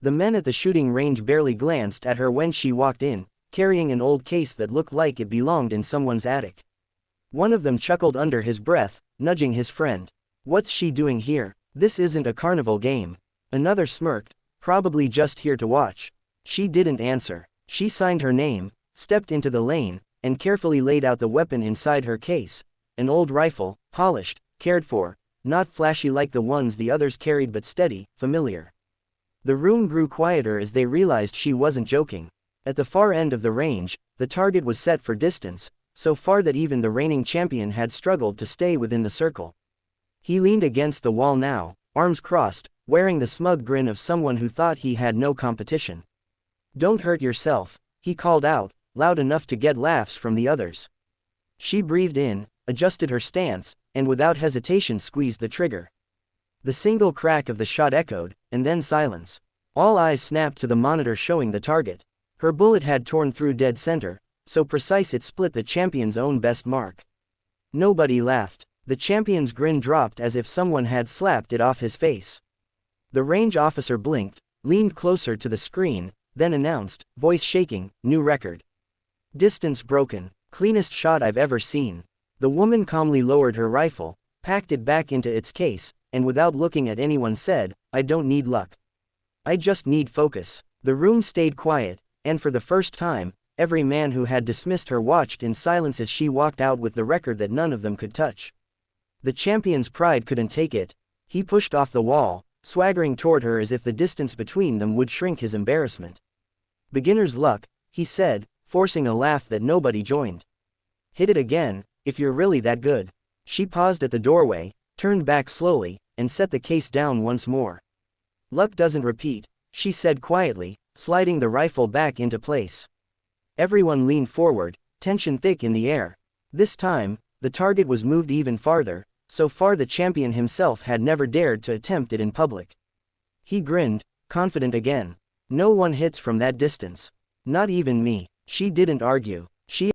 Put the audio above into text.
The men at the shooting range barely glanced at her when she walked in, carrying an old case that looked like it belonged in someone's attic. One of them chuckled under his breath, nudging his friend. "What's she doing here? This isn't a carnival game." Another smirked, "Probably just here to watch." She didn't answer. She signed her name, stepped into the lane, and carefully laid out the weapon inside her case. An old rifle, polished, cared for, not flashy like the ones the others carried but steady, familiar. The room grew quieter as they realized she wasn't joking. At the far end of the range, the target was set for distance, so far that even the reigning champion had struggled to stay within the circle. He leaned against the wall now, arms crossed, wearing the smug grin of someone who thought he had no competition. "Don't hurt yourself," he called out, loud enough to get laughs from the others. She breathed in, adjusted her stance, and without hesitation squeezed the trigger. The single crack of the shot echoed, and then silence. All eyes snapped to the monitor showing the target. Her bullet had torn through dead center, so precise it split the champion's own best mark. Nobody laughed. The champion's grin dropped as if someone had slapped it off his face. The range officer blinked, leaned closer to the screen, then announced, voice shaking, "New record. Distance broken. Cleanest shot I've ever seen." The woman calmly lowered her rifle, packed it back into its case, and without looking at anyone said, "I don't need luck. I just need focus." The room stayed quiet, and for the first time, every man who had dismissed her watched in silence as she walked out with the record that none of them could touch. The champion's pride couldn't take it. He pushed off the wall, swaggering toward her as if the distance between them would shrink his embarrassment. "Beginner's luck," he said, forcing a laugh that nobody joined. "Hit it again, if you're really that good." She paused at the doorway, turned back slowly, and set the case down once more. "Luck doesn't repeat," she said quietly, sliding the rifle back into place. Everyone leaned forward, tension thick in the air. This time, the target was moved even farther, so far the champion himself had never dared to attempt it in public. He grinned, confident again. "No one hits from that distance. Not even me." She didn't argue. She